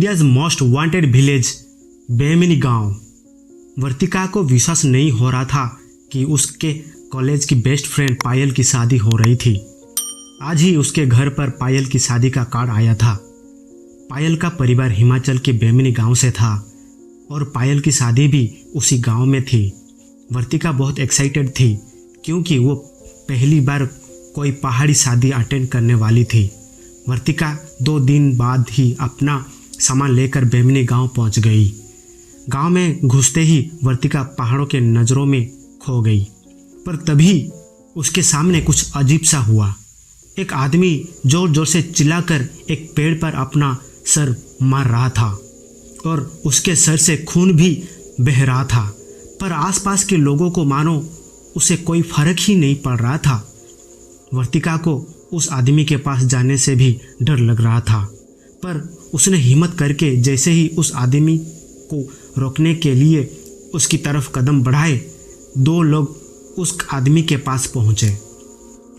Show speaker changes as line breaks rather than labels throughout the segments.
India's most wanted village बेमिनी गांव। वर्तिका को विश्वास नहीं हो रहा था कि उसके कॉलेज की बेस्ट फ्रेंड पायल की शादी हो रही थी। आज ही उसके घर पर पायल की शादी का कार्ड आया था। पायल का परिवार हिमाचल के बेमिनी गांव से था और पायल की शादी भी उसी गांव में थी। वर्तिका बहुत एक्साइटेड थी क्योंकि वो पहली बार कोई पहाड़ी शादी अटेंड करने वाली थी। वर्तिका 2 दिन बाद ही अपना सामान लेकर बेमिनी गांव पहुंच गई। गांव में घुसते ही वर्तिका पहाड़ों के नज़रों में खो गई। पर तभी उसके सामने कुछ अजीब सा हुआ। एक आदमी जोर जोर से चिल्लाकर एक पेड़ पर अपना सर मार रहा था और उसके सर से खून भी बह रहा था। पर आसपास के लोगों को मानो उसे कोई फर्क ही नहीं पड़ रहा था। वर्तिका को उस आदमी के पास जाने से भी डर लग रहा था, पर उसने हिम्मत करके जैसे ही उस आदमी को रोकने के लिए उसकी तरफ कदम बढ़ाए, 2 लोग उस आदमी के पास पहुंचे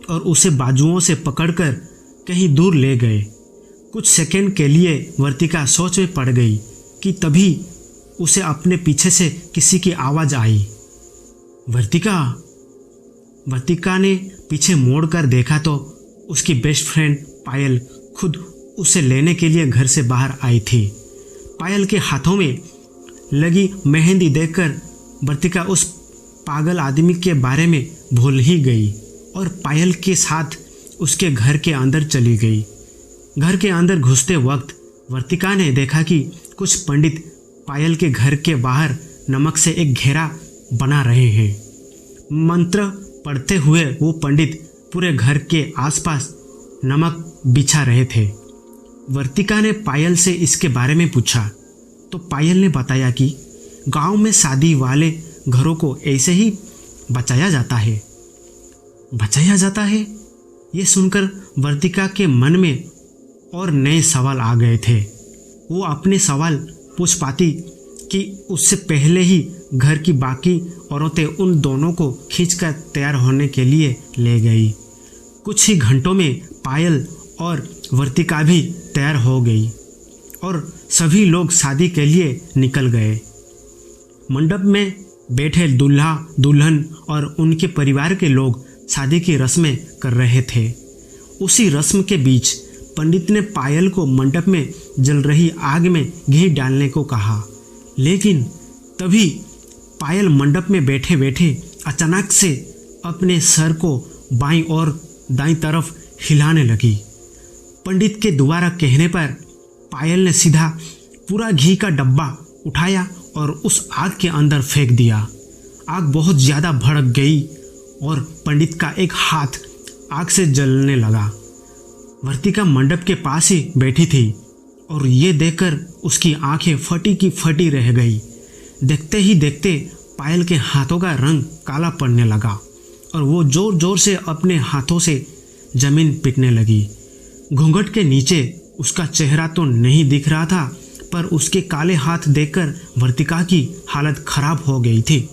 और उसे बाजुओं से पकड़कर कहीं दूर ले गए। कुछ सेकंड के लिए वर्तिका सोच में पड़ गई कि तभी उसे अपने पीछे से किसी की आवाज़ आई। वर्तिका ने पीछे मोड़कर देखा तो उसकी बेस्ट फ्रेंड पायल खुद उसे लेने के लिए घर से बाहर आई थी। पायल के हाथों में लगी मेहंदी देखकर वर्तिका उस पागल आदमी के बारे में भूल ही गई और पायल के साथ उसके घर के अंदर चली गई। घर के अंदर घुसते वक्त वर्तिका ने देखा कि कुछ पंडित पायल के घर के बाहर नमक से एक घेरा बना रहे हैं। मंत्र पढ़ते हुए वो पंडित पूरे घर के आसपास नमक बिछा रहे थे। वर्तिका ने पायल से इसके बारे में पूछा तो पायल ने बताया कि गांव में शादी वाले घरों को ऐसे ही बचाया जाता है। ये सुनकर वर्तिका के मन में और नए सवाल आ गए थे। वो अपने सवाल पूछ पाती कि उससे पहले ही घर की बाकी औरतें उन दोनों को खींचकर तैयार होने के लिए ले गई। कुछ ही घंटों में पायल और वर्तिका भी तैयार हो गई और सभी लोग शादी के लिए निकल गए। मंडप में बैठे दूल्हा दुल्हन और उनके परिवार के लोग शादी की रस्में कर रहे थे। उसी रस्म के बीच पंडित ने पायल को मंडप में जल रही आग में घी डालने को कहा, लेकिन तभी पायल मंडप में बैठे बैठे अचानक से अपने सर को बाईं और दाईं तरफ हिलाने लगी। पंडित के दोबारा कहने पर पायल ने सीधा पूरा घी का डब्बा उठाया और उस आग के अंदर फेंक दिया। आग बहुत ज़्यादा भड़क गई और पंडित का एक हाथ आग से जलने लगा। वर्तिका मंडप के पास ही बैठी थी और ये देखकर उसकी आंखें फटी की फटी रह गई। देखते ही देखते पायल के हाथों का रंग काला पड़ने लगा और वो जोर जोर से अपने हाथों से जमीन पीटने लगी। घूंघट के नीचे उसका चेहरा तो नहीं दिख रहा था, पर उसके काले हाथ देखकर वर्तिका की हालत खराब हो गई थी।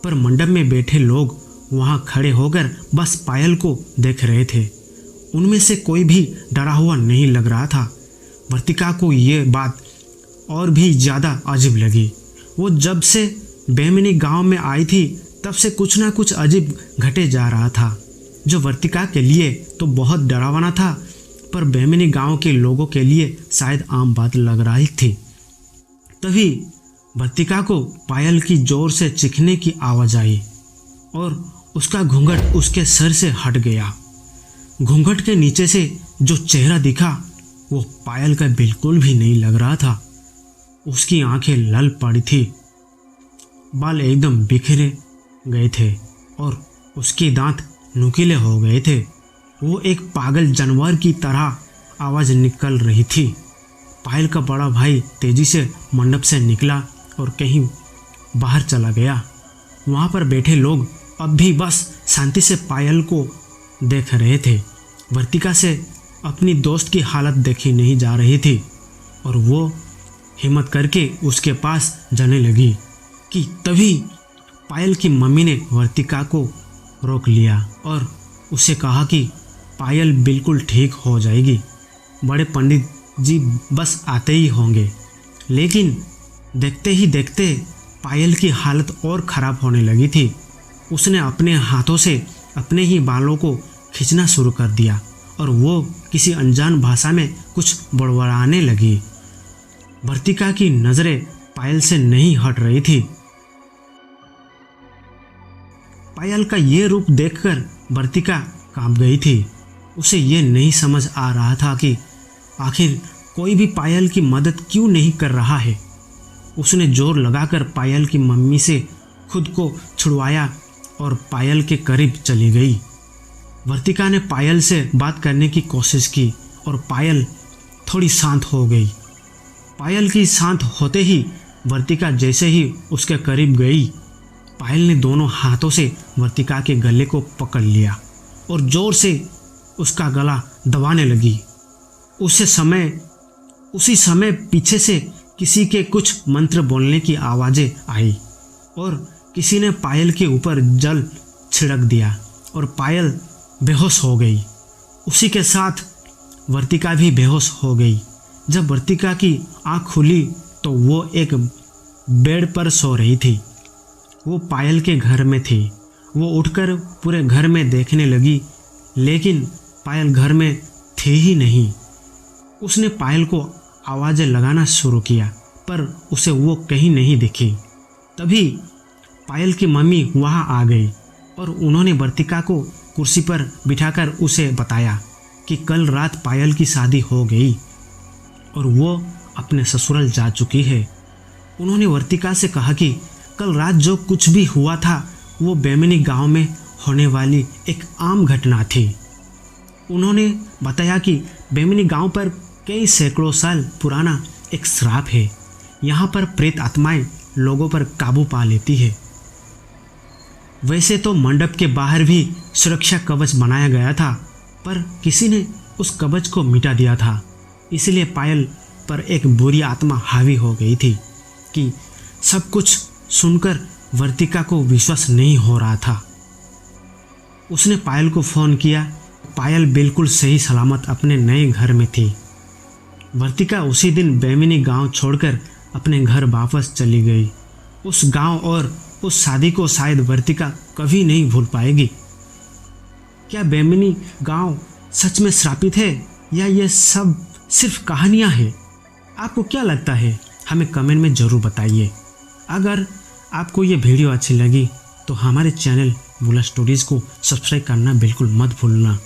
पर मंडप में बैठे लोग वहाँ खड़े होकर बस पायल को देख रहे थे। उनमें से कोई भी डरा हुआ नहीं लग रहा था। वर्तिका को ये बात और भी ज़्यादा अजीब लगी। वो जब से बेमिनी गांव में आई थी तब से कुछ ना कुछ अजीब घटे जा रहा था, जो वर्तिका के लिए तो बहुत डरावना था, पर बेमिनी गांव के लोगों के लिए शायद आम बात लग रही थी। तभी वर्तिका को पायल की जोर से चीखने की आवाज़ आई और उसका घूंघट उसके सर से हट गया। घूंघट के नीचे से जो चेहरा दिखा वो पायल का बिल्कुल भी नहीं लग रहा था। उसकी आंखें लाल पड़ी थी, बाल एकदम बिखरे गए थे और उसके दांत नुकीले हो गए थे। वो एक पागल जानवर की तरह आवाज़ निकल रही थी। पायल का बड़ा भाई तेजी से मंडप से निकला और कहीं बाहर चला गया। वहाँ पर बैठे लोग अब भी बस शांति से पायल को देख रहे थे। वर्तिका से अपनी दोस्त की हालत देखी नहीं जा रही थी और वो हिम्मत करके उसके पास जाने लगी कि तभी पायल की मम्मी ने वर्तिका को रोक लिया और उसे कहा कि पायल बिल्कुल ठीक हो जाएगी। बड़े पंडित जी बस आते ही होंगे। लेकिन देखते ही देखते पायल की हालत और ख़राब होने लगी थी। उसने अपने हाथों से अपने ही बालों को खींचना शुरू कर दिया और वो किसी अनजान भाषा में कुछ बड़बड़ाने लगी। वर्तिका की नज़रें पायल से नहीं हट रही थी। पायल का ये रूप देखकर वर्तिका कांप गई थी। उसे ये नहीं समझ आ रहा था कि आखिर कोई भी पायल की मदद क्यों नहीं कर रहा है। उसने जोर लगाकर पायल की मम्मी से खुद को छुड़वाया और पायल के करीब चली गई। वर्तिका ने पायल से बात करने की कोशिश की और पायल थोड़ी शांत हो गई। पायल की शांत होते ही वर्तिका जैसे ही उसके करीब गई, पायल ने दोनों हाथों से वर्तिका के गले को पकड़ लिया और जोर से उसका गला दबाने लगी। उसी समय पीछे से किसी के कुछ मंत्र बोलने की आवाज़ें आई और किसी ने पायल के ऊपर जल छिड़क दिया और पायल बेहोश हो गई। उसी के साथ वर्तिका भी बेहोश हो गई। जब वर्तिका की आँख खुली तो वो एक बेड पर सो रही थी। वो पायल के घर में थी। वो उठकर पूरे घर में देखने लगी, लेकिन पायल घर में थी ही नहीं। उसने पायल को आवाज़ें लगाना शुरू किया, पर उसे वो कहीं नहीं दिखी। तभी पायल की मम्मी वहाँ आ गई और उन्होंने वर्तिका को कुर्सी पर बिठाकर उसे बताया कि कल रात पायल की शादी हो गई और वो अपने ससुराल जा चुकी है। उन्होंने वर्तिका से कहा कि कल रात जो कुछ भी हुआ था वो बेमिनी गांव में होने वाली एक आम घटना थी। उन्होंने बताया कि बेमिनी गांव पर कई सैकड़ों साल पुराना एक श्राप है। यहाँ पर प्रेत आत्माएं लोगों पर काबू पा लेती है। वैसे तो मंडप के बाहर भी सुरक्षा कवच बनाया गया था, पर किसी ने उस कवच को मिटा दिया था। इसलिए पायल पर एक बुरी आत्मा हावी हो गई थी। कि सब कुछ सुनकर वर्तिका को विश्वास नहीं हो रहा था। उसने पायल को फ़ोन किया। पायल बिल्कुल सही सलामत अपने नए घर में थी। वर्तिका उसी दिन बेमिनी गांव छोड़कर अपने घर वापस चली गई। उस गांव और उस शादी को शायद वर्तिका कभी नहीं भूल पाएगी। क्या बेमिनी गांव सच में श्रापित है या ये सब सिर्फ कहानियां हैं? आपको क्या लगता है? हमें कमेंट में ज़रूर बताइए। अगर आपको ये वीडियो अच्छी लगी तो हमारे चैनल बुला स्टोरीज़ को सब्सक्राइब करना बिल्कुल मत भूलना।